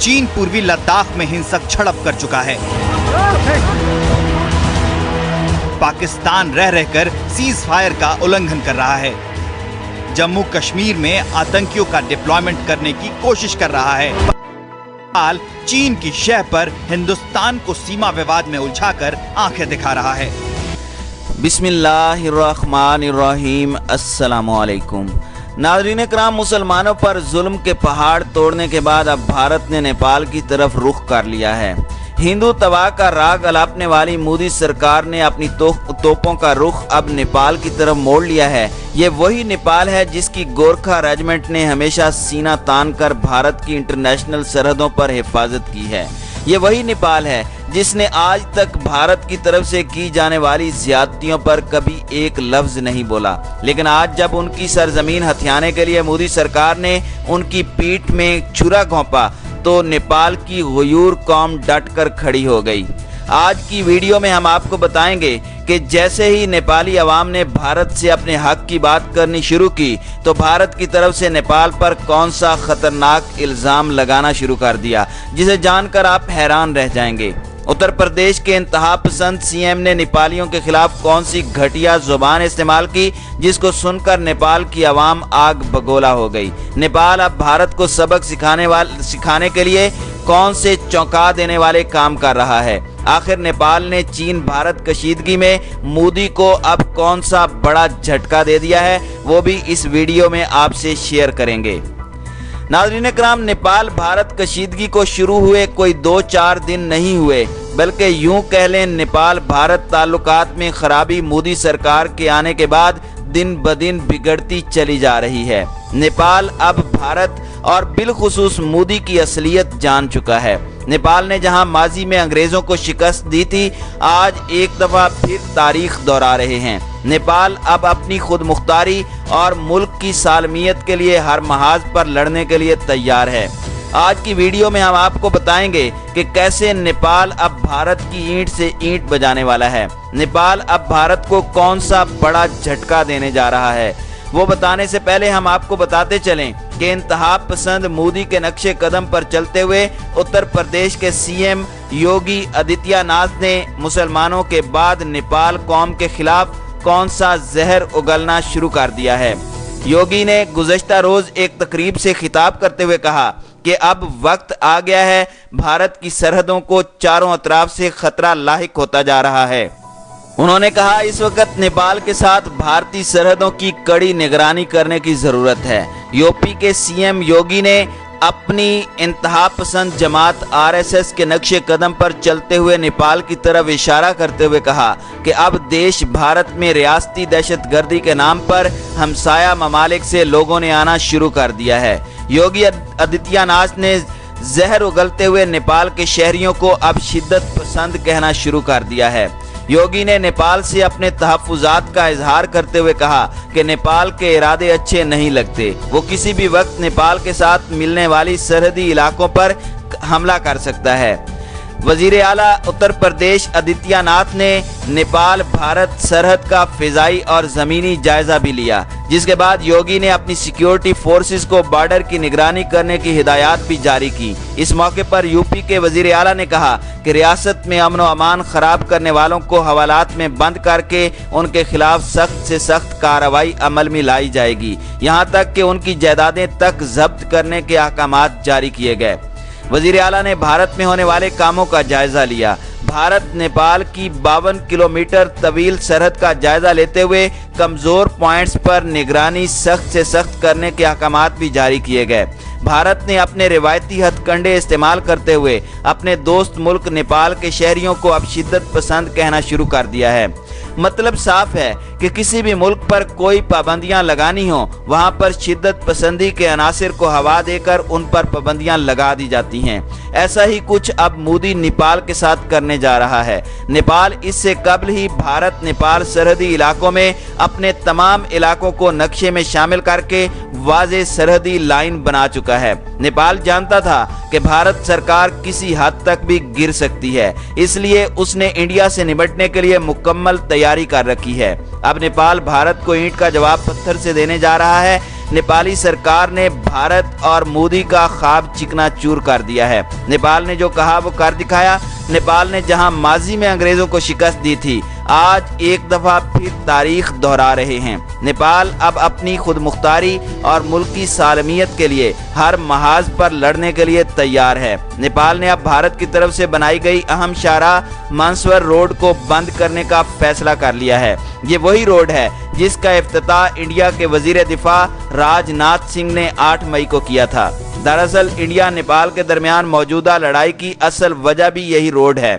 चीन पूर्वी लद्दाख में हिंसक झड़प कर चुका है। पाकिस्तान रह रहकर सीज फायर का उल्लंघन कर रहा है। जम्मू कश्मीर में आतंकियों का डिप्लॉयमेंट करने की कोशिश कर रहा है। हाल चीन की शह पर हिंदुस्तान को सीमा विवाद में उलझाकर आंखें दिखा रहा है। बिस्मिल्लाहिर्रहमानिर्रहीम, अस्सलामुअलैकुम। नाज़रीन इकराम, मुसलमानों पर जुल्म के पहाड़ तोड़ने के बाद अब भारत ने नेपाल की तरफ रुख कर लिया है। हिंदू तबाह का राग अलापने वाली मोदी सरकार ने अपनी तोपों का रुख अब नेपाल की तरफ मोड़ लिया है। ये वही नेपाल है जिसकी गोरखा रेजिमेंट ने हमेशा सीना तान कर भारत की इंटरनेशनल सरहदों पर हिफाजत की है। ये वही नेपाल है जिसने आज तक भारत की तरफ से की जाने वाली ज्यादतियों पर कभी एक लफ्ज नहीं बोला। लेकिन आज जब उनकी सरजमीन हथियाने के लिए मोदी सरकार ने उनकी पीठ में छुरा घोंपा तो नेपाल की गयूर कौम डट कर खड़ी हो गई। आज की वीडियो में हम आपको बताएंगे कि जैसे ही नेपाली अवाम ने भारत से अपने हक की बात करनी शुरू की तो भारत की तरफ से नेपाल पर कौन सा खतरनाक इल्ज़ाम लगाना शुरू कर दिया, जिसे जानकर आप हैरान रह जाएंगे। उत्तर प्रदेश के इंतहा पसंद सीएम ने नेपालियों के खिलाफ कौन सी घटिया जुबान इस्तेमाल की, जिसको सुनकर नेपाल की आवाम आग बगोला हो गई। नेपाल अब भारत को सबक सिखाने के लिए कौन से चौंका देने वाले काम कर रहा है। आखिर नेपाल ने चीन भारत कशीदगी में मोदी को अब कौन सा बड़ा झटका दे दिया है, वो भी इस वीडियो में आपसे शेयर करेंगे। नाज़रीन इकराम, नेपाल भारत कशीदगी को शुरू हुए कोई 2-4 दिन नहीं हुए, बल्कि यूं कह लें नेपाल भारत ताल्लुकात में खराबी मोदी सरकार के आने के बाद दिन ब दिन बिगड़ती चली जा रही है। नेपाल अब भारत और बिलखुसूस मोदी की असलियत जान चुका है। नेपाल ने जहां माजी में अंग्रेजों को शिकस्त दी थी, आज एक दफा फिर तारीख दोहरा रहे हैं। नेपाल अब अपनी खुद मुख्तारी और मुल्क की सालमियत के लिए हर महाज पर लड़ने के लिए तैयार है। आज की वीडियो में हम आपको बताएंगे कि कैसे नेपाल अब भारत की ईंट से ईंट बजाने वाला है। नेपाल अब भारत को कौन सा बड़ा झटका देने जा रहा है, वो बताने से पहले हम आपको बताते चलें कि इंतहा पसंद मोदी के नक्शे कदम पर चलते हुए उत्तर प्रदेश के सीएम योगी आदित्यनाथ ने मुसलमानों के बाद नेपाल कौम के खिलाफ कौन सा जहर उगलना शुरू कर दिया है। योगी ने गुज़श्ता रोज एक तकरीब से खिताब करते हुए कहा कि अब वक्त आ गया है, भारत की सरहदों को चारों अतराफ से खतरा लाहिक होता जा रहा है। उन्होंने कहा, इस वक्त नेपाल के साथ भारतीय सरहदों की कड़ी निगरानी करने की जरूरत है। यूपी के सीएम योगी ने अपनी इंतहा पसंद जमात आरएसएस के नक्शे कदम पर चलते हुए नेपाल की तरफ इशारा करते हुए कहा कि अब देश भारत में रियासती दहशतगर्दी के नाम पर हमसाया ममालिक से लोगों ने आना शुरू कर दिया है। योगी आदित्यनाथ ने जहर उगलते हुए नेपाल के शहरियों को अब शिद्दत पसंद कहना शुरू कर दिया है। योगी ने नेपाल से अपने तहफ़्फ़ुज़ात का इजहार करते हुए कहा कि नेपाल के इरादे अच्छे नहीं लगते, वो किसी भी वक्त नेपाल के साथ मिलने वाली सरहदी इलाकों पर हमला कर सकता है। वजीर आला उत्तर प्रदेश आदित्यनाथ ने नेपाल भारत सरहद का फिजाई और ज़मीनी जायजा भी लिया, जिसके बाद योगी ने अपनी सिक्योरिटी फोर्सेस को बॉर्डर की निगरानी करने की हिदायत भी जारी की। इस मौके पर यूपी के वजीर आला ने कहा कि रियासत में अमन व अमान खराब करने वालों को हवालात में बंद करके उनके खिलाफ सख्त से सख्त कार्रवाई अमल में लाई जाएगी, यहाँ तक कि उनकी जायदादें तक जब्त करने के अहकामात जारी किए गए। वजीर आला ने भारत में होने वाले कामों का जायजा लिया। भारत नेपाल की 52 किलोमीटर तवील सरहद का जायजा लेते हुए कमजोर पॉइंट्स पर निगरानी सख्त से सख्त करने के अहकामात भी जारी किए गए। भारत ने अपने रिवायती हथकंडे इस्तेमाल करते हुए अपने दोस्त मुल्क नेपाल के शहरियों को अब शिद्दत पसंद कहना शुरू कर दिया है। मतलब साफ है कि किसी भी मुल्क पर कोई पाबंदियां लगानी हो, वहां पर शिद्दत पसंदी के अनासिर को हवा देकर उन पर पाबंदियां लगा दी जाती हैं। ऐसा ही कुछ अब मोदी नेपाल के साथ करने जा रहा है। नेपाल इससे कबल ही भारत नेपाल सरहदी इलाकों में अपने तमाम इलाकों को नक्शे में शामिल करके वाज़े सरहदी लाइन बना चुका है। नेपाल जानता था कि भारत सरकार किसी हद तक भी गिर सकती है, इसलिए उसने इंडिया से निपटने के लिए मुकम्मल तैयारी कर रखी है। अब नेपाल भारत को ईंट का जवाब पत्थर से देने जा रहा है। नेपाली सरकार ने भारत और मोदी का ख्वाब चिकना चूर कर दिया है। नेपाल ने जो कहा वो कर दिखाया। नेपाल ने जहां माजी में अंग्रेजों को शिकस्त दी थी, आज एक दफा फिर तारीख दोहरा रहे हैं। नेपाल अब अपनी खुद मुख्तारी और मुल्की सालमियत के लिए हर महाज पर लड़ने के लिए तैयार है। नेपाल ने अब भारत की तरफ से बनाई गई अहम शाहराह मानसरोवर रोड को बंद करने का फैसला कर लिया है। ये वही रोड है जिसका इफ्तिताह इंडिया के वजीर दिफा राजनाथ सिंह ने 8 मई को किया था। दरअसल इंडिया नेपाल के दरमियान मौजूदा लड़ाई की असल वजह भी यही रोड है।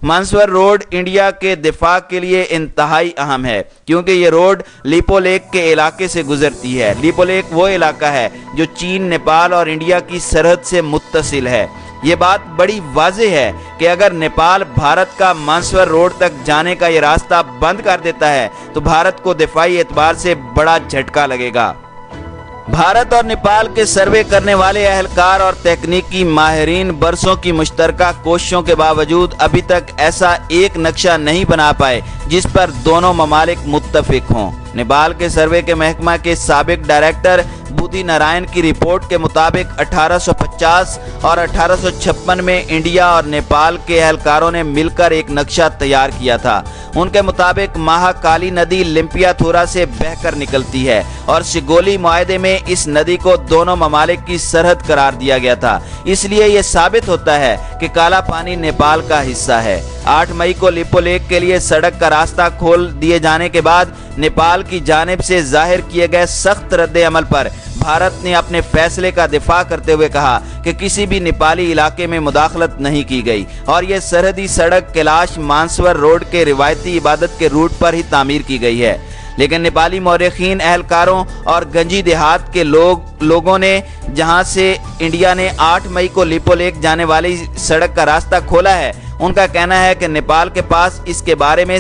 मानसरोवर रोड इंडिया के दिफा के लिए इंतहाई अहम है, क्योंकि ये रोड लिपोलेक के इलाके से गुजरती है। लिपोलेक वो इलाका है जो चीन, नेपाल और इंडिया की सरहद से मुत्तसिल है। ये बात बड़ी वाज़ेह है कि अगर नेपाल भारत का मानसरोवर रोड तक जाने का ये रास्ता बंद कर देता है तो भारत को दिफाई एतबार से बड़ा झटका लगेगा। भारत और नेपाल के सर्वे करने वाले अहलकार और तकनीकी माहिरीन बरसों की मुश्तरका कोशिशों के बावजूद अभी तक ऐसा एक नक्शा नहीं बना पाए जिस पर दोनों ममालिक मुत्तफिक हों। नेपाल के सर्वे के महकमा के साबिक डायरेक्टर बुद्धि नारायण की रिपोर्ट के मुताबिक 1850 और 1856 में इंडिया और नेपाल के अहलकारों ने मिलकर एक नक्शा तैयार किया था। उनके मुताबिक महाकाली नदी लिम्पियाथुरा से बहकर निकलती है और सिगोली मुआहदे में इस नदी को दोनों ममालिक की सरहद करार दिया गया था। इसलिए यह साबित होता है कि काला पानी नेपाल का हिस्सा है। 8 मई को लिपोलेक के लिए सड़क का रास्ता खोल दिए जाने के बाद नेपाल की जानिब से जाहिर किए गए सख्त रद्द अमल पर भारत ने अपने फैसले का दिफा करते हुए कहा कि किसी भी नेपाली इलाके में मुदाखलत नहीं की गई और यह सरहदी सड़क कैलाश मानसरोवर रोड के रिवायती इबादत के रूट पर ही तामीर की गई है। लेकिन नेपाली मौरखीन, अहलकारों और गंजी देहात के लोगों ने जहां से इंडिया ने 8 मई को लिपोलेक जाने वाली सड़क का रास्ता खोला है, उनका कहना है कि नेपाल के पास इसके बारे में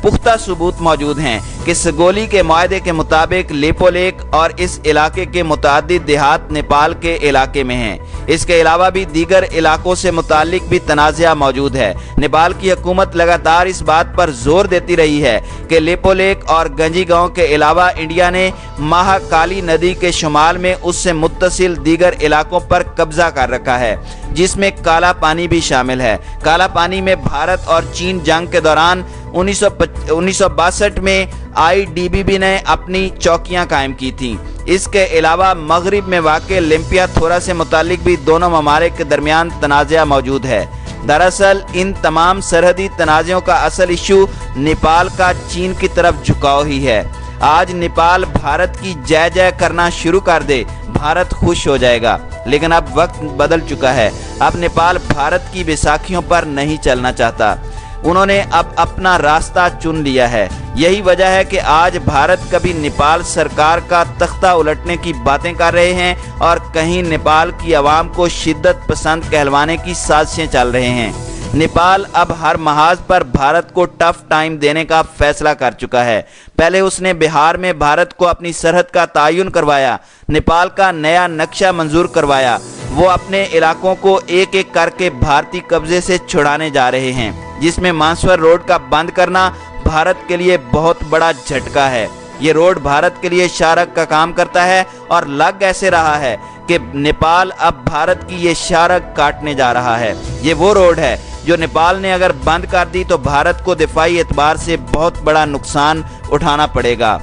पुख्ता सबूत मौजूद हैं कि सगोली के मुआहदे के मुताबिक लिपोलेक और इस इलाके के मुतादिद देहात नेपाल के इलाके में हैं। इसके अलावा भी दीगर इलाकों से मुतालिक भी तनाज़ा मौजूद है। नेपाल की हुकूमत लगातार इस बात पर जोर देती रही है कि लिपोलेक और गंजी गांव के अलावा इंडिया ने महाकाली नदी के शुमाल में उससे मुत्तसिल दीगर इलाकों पर कब्जा कर रखा है, जिसमें काला पानी भी शामिल है। काला पानी में भारत और चीन जंग के दौरान 1962 में IDBB ने अपनी चौकियां कायम की थीं। इसके अलावा मगरिब में वाक़ लिम्पियाथुरा से मुतालिक भी दोनों ममालिक के दरमियान तनाज़ा मौजूद है। दरअसल इन तमाम सरहदी तनाज़ों का असल इशू नेपाल का चीन की तरफ झुकाव ही है। आज नेपाल भारत की जय जय करना शुरू कर दे, भारत खुश हो जाएगा। लेकिन अब वक्त बदल चुका है। अब नेपाल भारत की बैसाखियों पर नहीं चलना चाहता। उन्होंने अब अपना रास्ता चुन लिया है। यही वजह है कि आज भारत कभी नेपाल सरकार का तख्ता उलटने की बातें कर रहे हैं और कहीं नेपाल की आवाम को शिद्दत पसंद कहलवाने की साजिशें चल रहे हैं। नेपाल अब हर महाज पर भारत को टफ टाइम देने का फैसला कर चुका है। पहले उसने बिहार में भारत को अपनी सरहद का तयन करवाया, नेपाल का नया नक्शा मंजूर करवाया। वो अपने इलाकों को एक एक करके भारतीय कब्जे से छुड़ाने जा रहे हैं, जिसमें मानसरोवर रोड का बंद करना भारत के लिए बहुत बड़ा झटका है। ये रोड भारत के लिए शारक का काम करता है और लग ऐसे रहा है कि नेपाल अब भारत की ये शारक काटने जा रहा है। ये वो रोड है जो नेपाल ने अगर बंद कर दी तो भारत को दिफाई एतबार से बहुत बड़ा नुकसान उठाना पड़ेगा।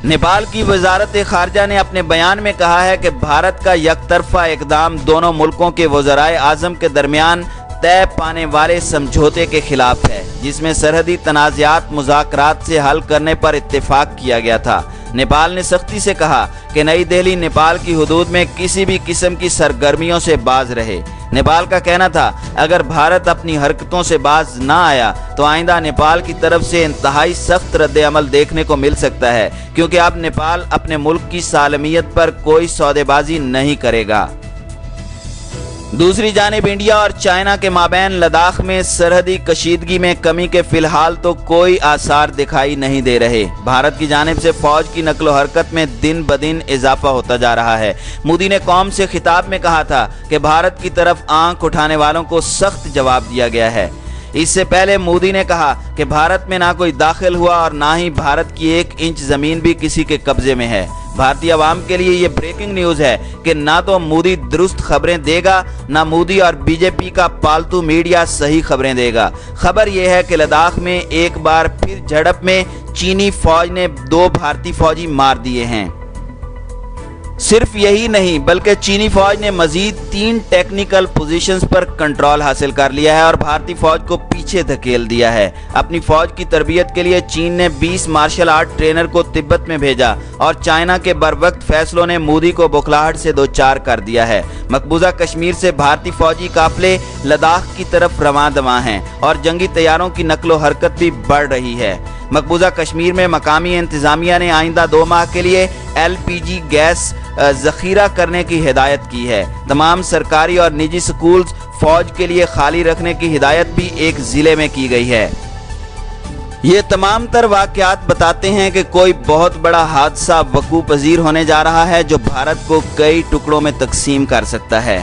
नेपाल की वजारत खारजा ने अपने बयान में कहा है कि भारत का यकतरफा इकदाम दोनों मुल्कों के वज़राए आज़म के दरमियान तय पाने वाले समझौते के खिलाफ है, जिसमें सरहदी तनाज़ात मुज़ाकरात से हल करने पर इत्तेफाक किया गया था। नेपाल ने सख्ती से कहा कि नई दिल्ली नेपाल की हुदूद में किसी भी किस्म की सरगर्मियों से बाज रहे। नेपाल का कहना था अगर भारत अपनी हरकतों से बाज ना आया तो आइंदा नेपाल की तरफ से इंतहाई सख्त रद्द अमल देखने को मिल सकता है, क्योंकि अब नेपाल अपने मुल्क की सालमियत पर कोई सौदेबाजी नहीं करेगा। दूसरी जानिब इंडिया और चाइना के माबैन लद्दाख में सरहदी कशीदगी में कमी के फिलहाल तो कोई आसार दिखाई नहीं दे रहे। भारत की जानिब से फौज की नकलो हरकत में दिन ब दिन इजाफा होता जा रहा है। मोदी ने कौम से खिताब में कहा था कि भारत की तरफ आंख उठाने वालों को सख्त जवाब दिया गया है। इससे पहले मोदी ने कहा कि भारत में ना कोई दाखिल हुआ और ना ही भारत की 1 इंच जमीन भी किसी के कब्जे में है। भारतीय आवाम के लिए ये ब्रेकिंग न्यूज है कि ना तो मोदी दुरुस्त खबरें देगा, ना मोदी और बीजेपी का पालतू मीडिया सही खबरें देगा। खबर यह है कि लद्दाख में एक बार फिर झड़प में चीनी फौज ने 2 भारतीय फौजी मार दिए हैं। सिर्फ यही नहीं बल्कि चीनी फौज ने मजीद 3 टेक्निकल पोजीशंस पर कंट्रोल हासिल कर लिया है और भारतीय फौज को पीछे धकेल दिया है। अपनी फौज की तरबियत के लिए चीन ने 20 मार्शल आर्ट ट्रेनर को तिब्बत में भेजा और चाइना के बरवक्त फैसलों ने मोदी को बौखलाहट से दो चार कर दिया है। मकबूजा कश्मीर से भारतीय फौजी काफिले लद्दाख की तरफ रवां दवां हैं और जंगी तैयारों की नकलो हरकत भी बढ़ रही है। मकबूजा कश्मीर में मकामी इंतजामिया ने आइंदा 2 माह के लिए LPG गैस जखीरा करने की हिदायत की है। तमाम सरकारी और निजी स्कूल्स फौज के लिए खाली रखने की हिदायत भी एक जिले में की गई है। ये तमाम तर वाक़यात बताते हैं कि कोई बहुत बड़ा हादसा वकूअ पज़ीर होने जा रहा है जो भारत को कई टुकड़ों में तकसीम कर सकता है।